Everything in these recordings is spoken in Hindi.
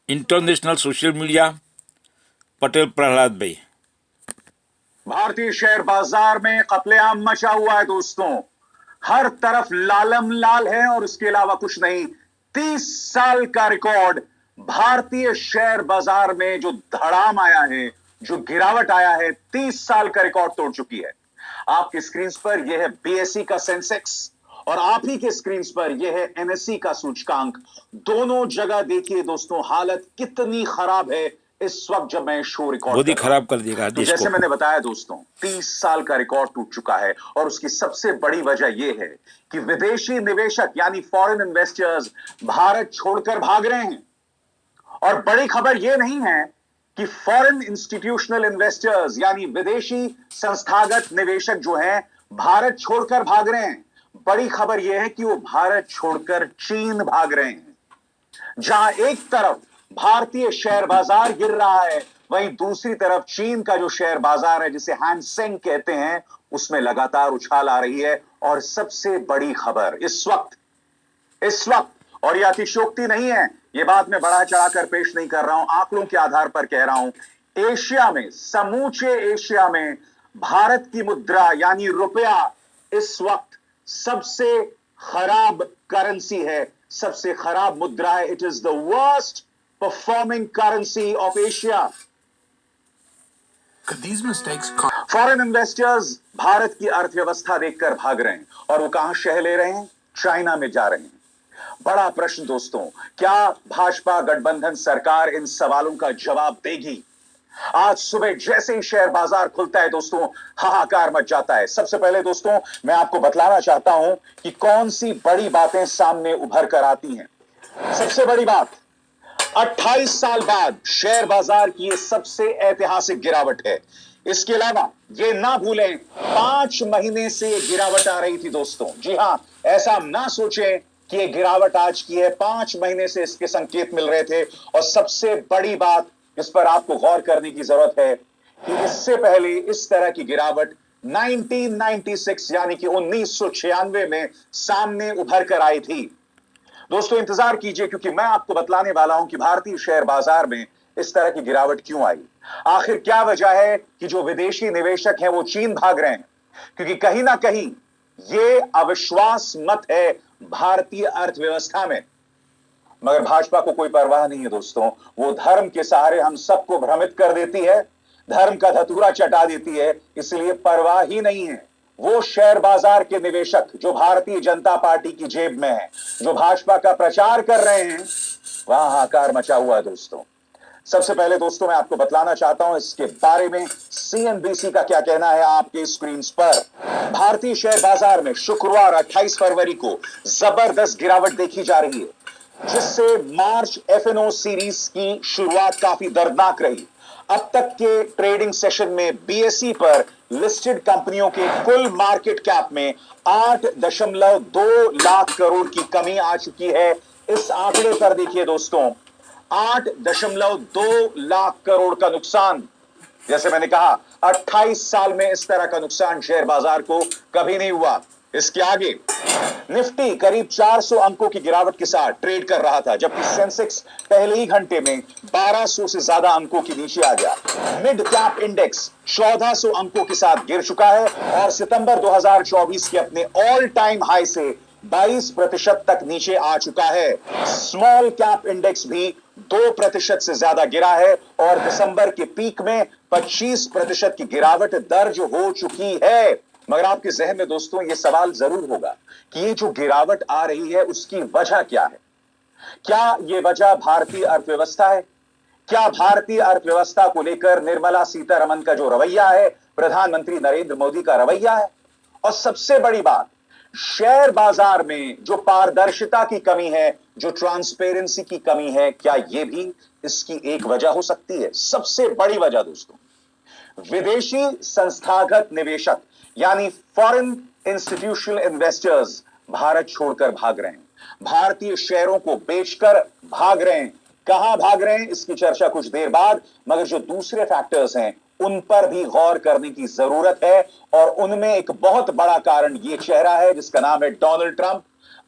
International social media Patel Prahlad भाई। भारतीय शेयर बाजार में कत्लेआम मचा हुआ है दोस्तों। हर तरफ लालम लाल है और उसके अलावा कुछ नहीं। 30 साल का रिकॉर्ड भारतीय शेयर बाजार में जो धड़ाम आया है, जो गिरावट आया है, 30 साल का रिकॉर्ड तोड़ चुकी है। आपकी स्क्रीन पर यह है बीएसई का सेंसेक्स और आप ही के स्क्रीन पर यह है एनएसई का सूचकांक। दोनों जगह देखिए दोस्तों, हालत कितनी खराब है इस वक्त जब मैं शो रिकॉर्ड बहुत ही खराब कर देगा तो देश जैसे को। मैंने बताया दोस्तों, 30 साल का रिकॉर्ड टूट चुका है और उसकी सबसे बड़ी वजह यह है कि विदेशी निवेशक यानी फॉरेन इन्वेस्टर्स भारत छोड़कर भाग रहे हैं। और बड़ी खबर यह नहीं है कि फॉरेन इंस्टीट्यूशनल इन्वेस्टर्स यानी विदेशी संस्थागत निवेशक जो हैं भारत छोड़कर भाग रहे हैं। बड़ी खबर यह है कि वो भारत छोड़कर चीन भाग रहे हैं। जहां एक तरफ भारतीय शेयर बाजार गिर रहा है, वहीं दूसरी तरफ चीन का जो शेयर बाजार है, जिसे हैंसेंग कहते हैं, उसमें लगातार उछाल आ रही है। और सबसे बड़ी खबर इस वक्त, और यह अतिशयोक्ति नहीं है, यह बात मैं बढ़ा चढ़ाकर पेश नहीं कर रहा हूं, आंकड़ों के आधार पर कह रहा हूं, एशिया में, समूचे एशिया में भारत की मुद्रा यानी रुपया इस वक्त सबसे खराब करेंसी है, सबसे खराब मुद्रा है। It is the worst performing currency of Asia. Foreign investors Bharat की अर्थव्यवस्था देखकर भाग रहे हैं और वो कहां शह ले रहे हैं? चाइना में जा रहे हैं। बड़ा प्रश्न दोस्तों, क्या भाजपा गठबंधन सरकार इन सवालों का जवाब देगी? आज सुबह जैसे ही शेयर बाजार खुलता है दोस्तों, हाहाकार मच जाता है। सबसे पहले दोस्तों मैं आपको बतलाना चाहता हूं कि कौन सी बड़ी बातें सामने उभर कर आती हैं। सबसे बड़ी बात, 28 साल बाद शेयर बाजार की यह सबसे ऐतिहासिक गिरावट है। इसके अलावा यह ना भूलें, 5 महीने से यह गिरावट आ रही थी दोस्तों। जी हां, ऐसा ना सोचें कि यह गिरावट आज की है, 5 महीने से इसके संकेत मिल रहे थे। और सबसे बड़ी बात इस पर आपको गौर करने की जरूरत है कि इससे पहले इस तरह की गिरावट 1996 यानी कि 1996 में सामने उभर कर आई थी। दोस्तों इंतजार कीजिए, क्योंकि मैं आपको बतलाने वाला हूं कि भारतीय शेयर बाजार में इस तरह की गिरावट क्यों आई। आखिर क्या वजह है कि जो विदेशी निवेशक हैं वो चीन भाग रहे हैं? क्योंकि कहीं ना कहीं ये अविश्वास मत है भारतीय अर्थव्यवस्था में। मगर भाजपा को कोई परवाह नहीं है दोस्तों। वो धर्म के सहारे हम सबको भ्रमित कर देती है, धर्म का धतूरा चटा देती है, इसलिए परवाह ही नहीं है। वो शेयर बाजार के निवेशक जो भारतीय जनता पार्टी की जेब में है, जो भाजपा का प्रचार कर रहे हैं, वहां हाहाकार मचा हुआ है दोस्तों। सबसे पहले दोस्तों मैं आपको बतलाना चाहता हूं इसके बारे में सीएनबीसी का क्या कहना है आपके स्क्रीन पर। भारतीय शेयर बाजार में शुक्रवार 28 फरवरी को जबरदस्त गिरावट देखी जा रही है, जिससे मार्च एफएनओ सीरीज की शुरुआत काफी दर्दनाक रही। अब तक के ट्रेडिंग सेशन में बीएसई पर लिस्टेड कंपनियों के कुल मार्केट कैप में 8.2 लाख करोड़ की कमी आ चुकी है। इस आंकड़े पर देखिए दोस्तों, 8.2 लाख करोड़ का नुकसान। जैसे मैंने कहा, 28 साल में इस तरह का नुकसान शेयर बाजार को कभी नहीं हुआ। इसके आगे निफ्टी करीब 400 अंकों की गिरावट के साथ ट्रेड कर रहा था, जबकि सेंसेक्स पहले ही घंटे में 1200 से ज्यादा अंकों के नीचे आ गया। मिड कैप इंडेक्स 1400 अंकों के साथ गिर चुका है और सितंबर 2024 के अपने ऑल टाइम हाई से 22% तक नीचे आ चुका है। स्मॉल कैप इंडेक्स भी 2% से ज्यादा गिरा है और दिसंबर के पीक में 25% की गिरावट दर्ज हो चुकी है। मगर आपके जहन में दोस्तों यह सवाल जरूर होगा कि ये जो गिरावट आ रही है उसकी वजह क्या है? क्या यह वजह भारतीय अर्थव्यवस्था है? क्या भारतीय अर्थव्यवस्था को लेकर निर्मला सीतारमण का जो रवैया है, प्रधानमंत्री नरेंद्र मोदी का रवैया है? और सबसे बड़ी बात, शेयर बाजार में जो पारदर्शिता की कमी है, जो ट्रांसपेरेंसी की कमी है, क्या यह भी इसकी एक वजह हो सकती है? सबसे बड़ी वजह दोस्तों, विदेशी संस्थागत निवेशक यानी फॉरेन इंस्टीट्यूशनल इन्वेस्टर्स भारत छोड़कर भाग रहे हैं, भारतीय शेयरों को बेचकर भाग रहे हैं। कहां भाग रहे हैं इसकी चर्चा कुछ देर बाद, मगर जो दूसरे फैक्टर्स हैं उन पर भी गौर करने की जरूरत है और उनमें एक बहुत बड़ा कारण यह चेहरा है जिसका नाम है डोनाल्ड ट्रंप।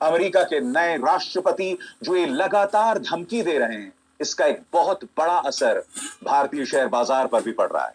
अमेरिका के नए राष्ट्रपति जो ये लगातार धमकी दे रहे हैं, इसका एक बहुत बड़ा असर भारतीय शेयर बाजार पर भी पड़ रहा है।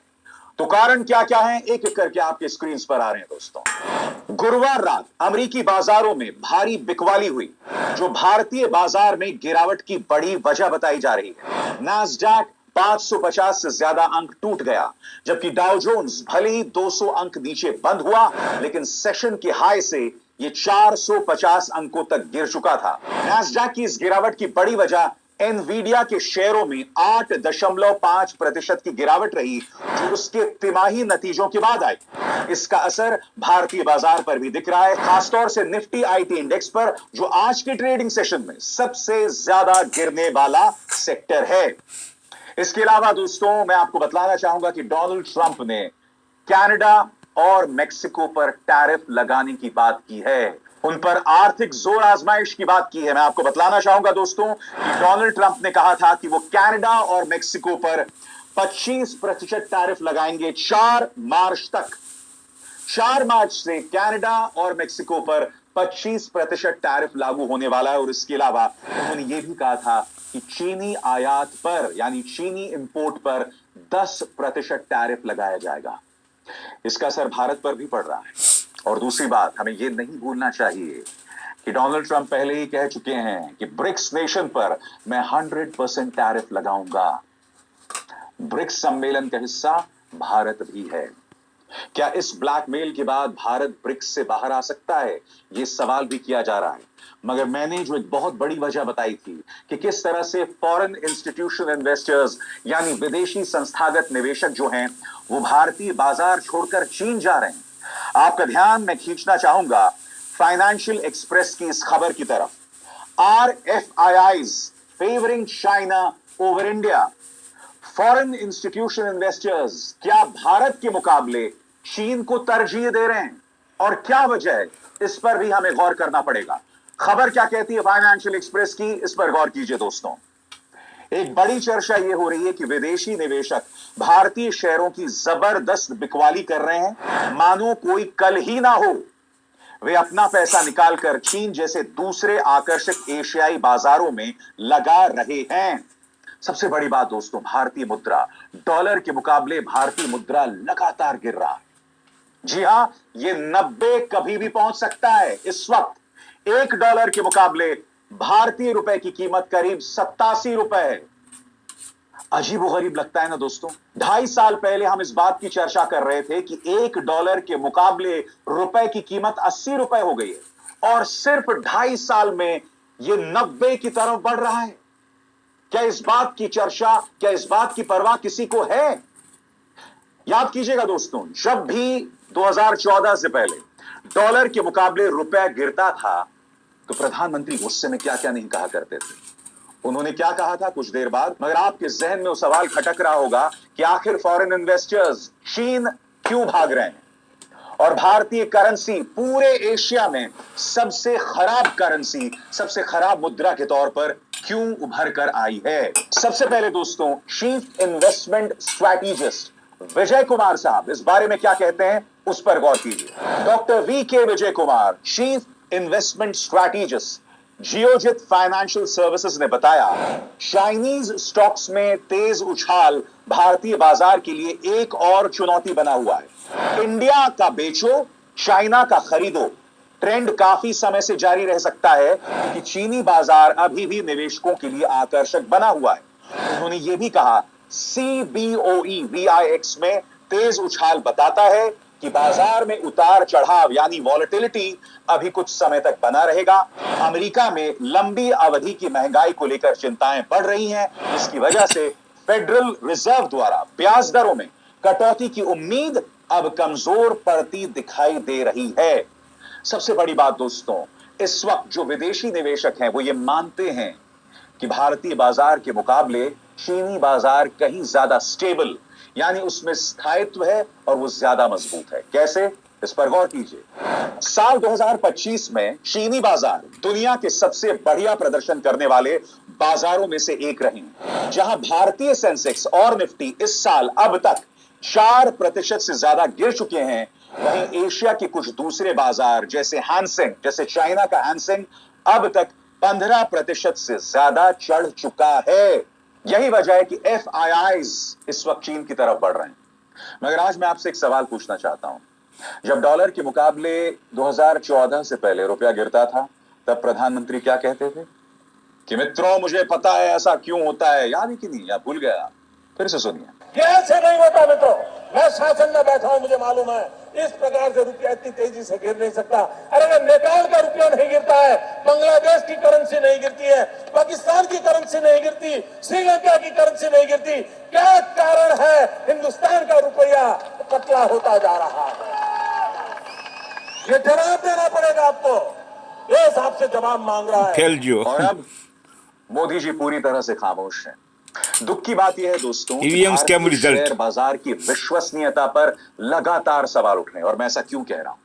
तो कारण क्या क्या है, एक एक करके आपके स्क्रीन पर आ रहे हैं दोस्तों। गुरुवार रात अमेरिकी बाजारों में भारी बिकवाली हुई, जो भारतीय बाजार में गिरावट की बड़ी वजह बताई जा रही है। नैस्डैक 550 से ज्यादा अंक टूट गया, जबकि डाउ जोन्स भले ही 200 अंक नीचे बंद हुआ, लेकिन सेशन के हाई से ये 450 अंकों तक गिर चुका था। नैस्डैक की इस गिरावट की बड़ी वजह एनवीडिया के शेयरों में 8.5% की गिरावट रही, जो उसके तिमाही नतीजों के बाद आई। इसका असर भारतीय बाजार पर भी दिख रहा है, खासतौर से निफ्टी आईटी इंडेक्स पर, जो आज के ट्रेडिंग सेशन में सबसे ज्यादा गिरने वाला सेक्टर है। इसके अलावा दोस्तों, मैं आपको बतलाना चाहूंगा कि डोनाल्ड ट्रंप ने कनाडा और मेक्सिको पर टैरिफ लगाने की बात की है, उन पर आर्थिक जोर आजमाइश की बात की है। मैं आपको बतलाना चाहूंगा दोस्तों कि डोनाल्ड ट्रंप ने कहा था कि वो कनाडा और मेक्सिको पर 25% टैरिफ लगाएंगे 4 मार्च तक। 4 मार्च से कनाडा और मेक्सिको पर 25% टैरिफ लागू होने वाला है। और इसके अलावा उन्होंने ये भी कहा था कि चीनी आयात पर, यानी चीनी इंपोर्ट पर 10% टैरिफ लगाया जाएगा। इसका असर भारत पर भी पड़ रहा है। और दूसरी बात, हमें यह नहीं भूलना चाहिए कि डोनाल्ड ट्रंप पहले ही कह चुके हैं कि ब्रिक्स नेशन पर मैं 100% टैरिफ लगाऊंगा। ब्रिक्स सम्मेलन का हिस्सा भारत भी है। क्या इस ब्लैकमेल के बाद भारत ब्रिक्स से बाहर आ सकता है, यह सवाल भी किया जा रहा है। मगर मैंने जो एक बहुत बड़ी वजह बताई थी कि किस तरह से फॉरेन इंस्टीट्यूशनल इन्वेस्टर्स, यानी विदेशी संस्थागत निवेशक जो हैं, वो भारतीय बाजार छोड़कर चीन जा रहे हैं, आपका ध्यान मैं खींचना चाहूंगा फाइनेंशियल एक्सप्रेस की इस खबर की तरफ। RFIIs favouring China over India. Foreign institutional investors क्या भारत के मुकाबले चीन को तरजीह दे रहे हैं, और क्या वजह है, इस पर भी हमें गौर करना पड़ेगा। खबर क्या कहती है फाइनेंशियल एक्सप्रेस की, इस पर गौर कीजिए दोस्तों। एक बड़ी चर्चा यह हो रही है कि विदेशी निवेशक भारतीय शेयरों की जबरदस्त बिकवाली कर रहे हैं, मानो कोई कल ही ना हो। वे अपना पैसा निकालकर चीन जैसे दूसरे आकर्षक एशियाई बाजारों में लगा रहे हैं। सबसे बड़ी बात दोस्तों, भारतीय मुद्रा, डॉलर के मुकाबले भारतीय मुद्रा लगातार गिर रहा है। जी हां, ये 90 कभी भी पहुंच सकता है। इस वक्त $1 के मुकाबले भारतीय रुपए की कीमत करीब 87 रुपए है। अजीबोगरीब लगता है ना दोस्तों। 2.5 साल पहले हम इस बात की चर्चा कर रहे थे कि $1 के मुकाबले रुपए की कीमत 80 रुपए हो गई है, और सिर्फ 2.5 साल में यह 90 की तरफ बढ़ रहा है। क्या इस बात की चर्चा, क्या इस बात की परवाह किसी को है? याद कीजिएगा दोस्तों, जब भी 2014 से पहले डॉलर के मुकाबले रुपया गिरता था, तो प्रधानमंत्री गुस्से में क्या क्या नहीं कहा करते थे। उन्होंने क्या कहा था कुछ देर बाद, मगर आपके जहन में वो सवाल खटक रहा होगा कि आखिर फॉरेन इन्वेस्टर्स चीन क्यों भाग रहे हैं, और भारतीय करेंसी पूरे एशिया में सबसे खराब करेंसी, सबसे खराब मुद्रा के तौर पर क्यों उभर कर आई है। सबसे पहले दोस्तों, chief investment strategist Vijay Kumar साहब इस बारे में क्या कहते हैं, उस पर गौर कीजिए। Doctor VK Vijay Kumar, chief investment strategist, Geojit financial services ने बताया, चाइनीज स्टॉक्स में तेज उछाल भारतीय बाजार के लिए एक और चुनौती बना हुआ है। इंडिया का बेचो, चाइना का खरीदो ट्रेंड काफी समय से जारी रह सकता है, क्योंकि चीनी बाजार अभी भी निवेशकों के लिए आकर्षक बना हुआ है। उन्होंने यह भी कहा, CBOE VIX में तेज उछाल बताता है कि बाजार में उतार चढ़ाव, यानी वॉलेटिलिटी, अभी कुछ समय तक बना रहेगा। अमेरिका में लंबी अवधि की महंगाई को लेकर चिंताएं बढ़ रही हैं, जिसकी वजह से फेडरल रिजर्व द्वारा ब्याज दरों में कटौती की उम्मीद अब कमजोर पड़ती दिखाई दे रही है। सबसे बड़ी बात दोस्तों, इस वक्त जो विदेशी निवेशक हैं वो ये मानते हैं कि भारतीय बाजार के मुकाबले चीनी बाजार कहीं ज्यादा स्टेबल, यानी उसमें स्थायित्व है और वो ज्यादा मजबूत है। कैसे, इस पर गौर कीजिए। साल 2025 में चीनी बाजार दुनिया के सबसे बढ़िया प्रदर्शन करने वाले बाजारों में से एक रही, जहां भारतीय सेंसेक्स और निफ्टी इस साल अब तक 4% से ज्यादा गिर चुके हैं। वहीं एशिया के कुछ दूसरे बाजार जैसे हैंसेंग, जैसे चाइना का हैंसेंग, अब तक 15% से ज्यादा चढ़ चुका है। यही वजह है कि FIIs इस वक्त चीन की तरफ बढ़ रहे हैं। मगर आज मैं आपसे एक सवाल पूछना चाहता हूं। जब डॉलर के मुकाबले 2014 से पहले रुपया गिरता था, तब प्रधानमंत्री क्या कहते थे कि मित्रों, मुझे पता है ऐसा क्यों होता है। याद है कि नहीं? या भूल गया? फिर से सुनिए। कैसे नहीं होता मित्रों, मैं शासन में बैठा हूं, मुझे मालूम है इस प्रकार से रुपया इतनी तेजी से गिर नहीं सकता। अरे नेपाल का रुपया नहीं गिरता है, बांग्लादेश की करेंसी नहीं गिरती है, पाकिस्तान की करेंसी नहीं गिरती, श्रीलंका की करेंसी नहीं गिरती। क्या कारण है हिंदुस्तान का रुपया पतला होता जा रहा है? ये जवाब देना पड़ेगा आपको। देश आपसे जवाब मांग रहा है। फेल जो और अब मोदी जी पूरी तरह से खामोश हैं। दुख की बात यह है दोस्तों, कि EVM स्कैम भारतीय रिजल्ट। शेयर बाजार की विश्वसनीयता पर लगातार सवाल उठ रहे हैं। और मैं ऐसा क्यों कह रहा हूं?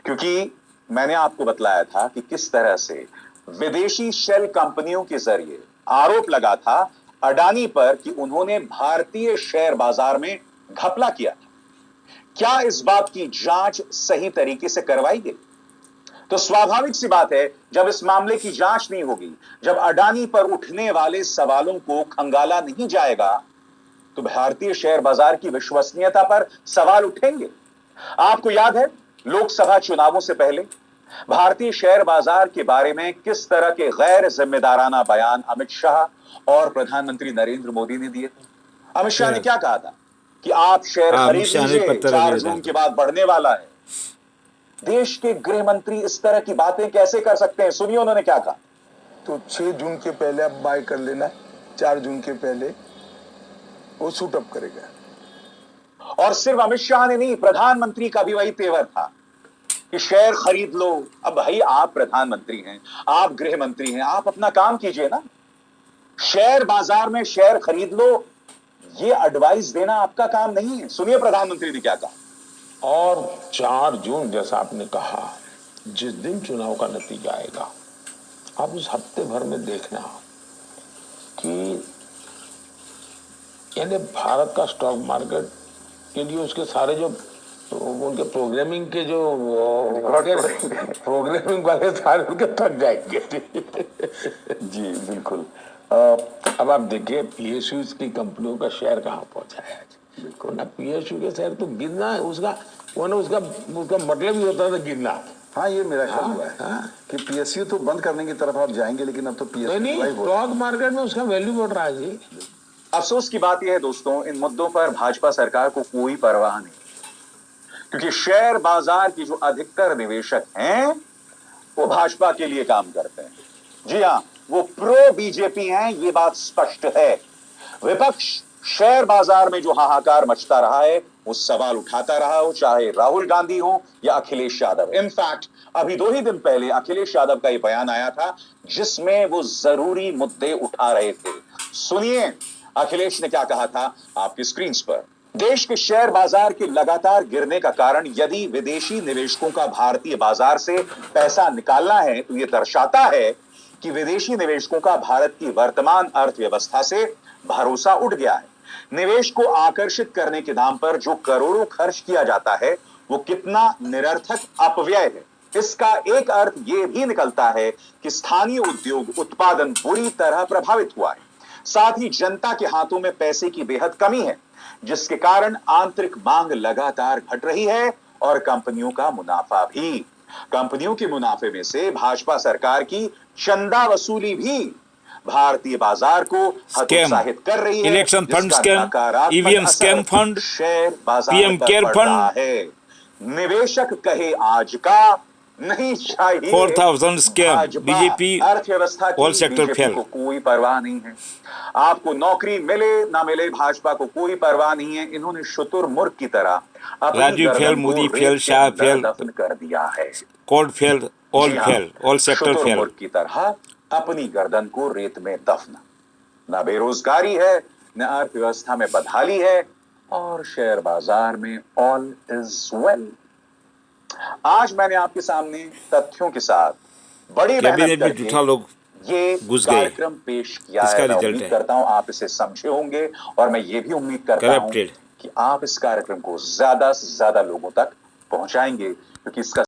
क्योंकि मैंने आपको बतलाया था कि किस तरह से विदेशी शेल कंपनियों के जरिए आरोप लगा था अडानी पर कि उन्होंने भारतीय शेयर बाजार में घपला किया था। क्या इस बात की जांच सही तरीके से करवाई गई? तो स्वाभाविक सी बात है, जब इस मामले की जांच नहीं होगी, जब अडानी पर उठने वाले सवालों को खंगाला नहीं जाएगा, तो भारतीय शेयर बाजार की विश्वसनीयता पर सवाल उठेंगे। आपको याद है, लोकसभा चुनावों से पहले भारतीय शेयर बाजार के बारे में किस तरह के गैर जिम्मेदाराना बयान अमित शाह और प्रधानमंत्री नरेंद्र मोदी ने दिए थे? अमित शाह ने क्या कहा था कि आप शेयर खरीद लीजिए, 4 जून के बाद बढ़ने वाला है। देश के गृह मंत्री इस तरह की बातें कैसे कर सकते हैं? सुनिए उन्होंने क्या कहा। तो 6 जून के पहले आप बाय कर लेना, 4 जून के पहले वो सूट अप करेगा। और सिर्फ अमित शाह ने नहीं, प्रधानमंत्री का भी वही तेवर था कि शेयर खरीद लो। अब भाई, आप प्रधानमंत्री हैं, आप गृह मंत्री हैं, आप अपना काम कीजिए ना। शेयर बाजार में शेयर खरीद लो, ये एडवाइस देना आपका काम नहीं है। सुनिए प्रधानमंत्री ने क्या कहा। और 4 जून जैसा आपने कहा, जिस दिन चुनाव का नतीजा आएगा, आप उस हफ्ते भर में देखना कि यानी भारत का स्टॉक मार्केट के लिए उसके सारे जो उनके प्रोग्रामिंग के जो प्रोग्रामिंग वाले सारे उनके थक जाएंगे। जी बिल्कुल। अब आप देखिए PSU की कंपनियों का शेयर कहाँ पहुंचा है आज। बिल्कुल ना, PSU के शेयर तो गिरना है, उसका मतलब ही होता था गिरना। हाँ, ये मेरा ख्याल हुआ है कि PSU तो बंद करने की तरफ आप जाएंगे, लेकिन अब तो PSU नहीं, स्टॉक मार्केट में उसका वैल्यू बढ़ रहा है जी। अफसोस की बात यह है दोस्तों, इन मुद्दों पर भाजपा सरकार को कोई परवाह नहीं, क्योंकि शेयर बाजार की जो अधिकतर निवेशक हैं वो भाजपा के लिए काम करते हैं। जी हां, वो प्रो बीजेपी हैं, ये बात स्पष्ट है। विपक्ष शेयर बाजार में जो हाहाकार मचता रहा है, वो सवाल उठाता रहा हो, चाहे राहुल गांधी हो या अखिलेश यादव। इनफैक्ट अभी 2 ही दिन पहले अखिलेश यादव का ये बयान आया था, जिसमें वो जरूरी मुद्दे उठा रहे थे। सुनिए अखिलेश ने क्या कहा था आपकी स्क्रीन पर। देश के शेयर बाजार के लगातार गिरने का कारण यदि विदेशी निवेशकों का भारतीय बाजार से पैसा निकालना है, तो यह दर्शाता है कि विदेशी निवेशकों का भारत की वर्तमान अर्थव्यवस्था से भरोसा उठ गया है। निवेश को आकर्षित करने के नाम पर जो करोड़ों खर्च किया जाता है, वो कितना निरर्थक अपव्यय है। इसका एक अर्थ यह भी निकलता है कि स्थानीय उद्योग उत्पादन बुरी तरह प्रभावित हुआ है। साथ ही जनता के हाथों में पैसे की बेहद कमी है, जिसके कारण आंतरिक मांग लगातार घट रही है और कंपनियों का मुनाफा भी। कंपनियों के मुनाफे में से भाजपा सरकार की चंदा वसूली भी भारतीय बाजार को हतोत्साहित कर रही है। इलेक्शन फंड जिसका स्कैम, नकारात्मक EVM असर स्कैम फंड, शेयर बाजार PM पर केयर पड़ फंड, रहा है। निवेशक कहे आज का नहीं चाहिए 4,000 स्कैम, भाजपा बीजेपी अर्थव्यवस्था की ऑल सेक्टर बीजेपी फेल। को कोई परवाह नहीं है। आपको नौकरी मिले ना मिले, भाजपा को कोई परवाह नहीं है। इन्होंने शुतुरमुर्ग की तरह अपनी राजू फेल, गर्दन को मोदी रेत फेल, के शाह अंदर फेल, दफन कर दिया है। कोड फेल, ऑल जी हाँ, फेल, ऑल सेक्टर फेल। शुतुरमुर्ग की तरह अपनी गर्दन को रेत में दफन। ना बेरोजगारी है, न अर्थव्यवस्था में बदहाली है, और शेयर बाजार में ऑल इज वेल। आज मैंने आपके सामने तथ्यों के साथ बड़ी मेहनत कैबिनेट में करके जूठा लोग ये घुस गए। कार्यक्रम पेश किया इसका है। मैं रिजल्ट उम्मीद है। करता हूं आप इसे समझे होंगे, और मैं ये भी उम्मीद करता हूं करप्टेड। कि आप इस कार्यक्रम को ज्यादा से ज्यादा लोगों तक पहुंचाएंगे, क्योंकि इसका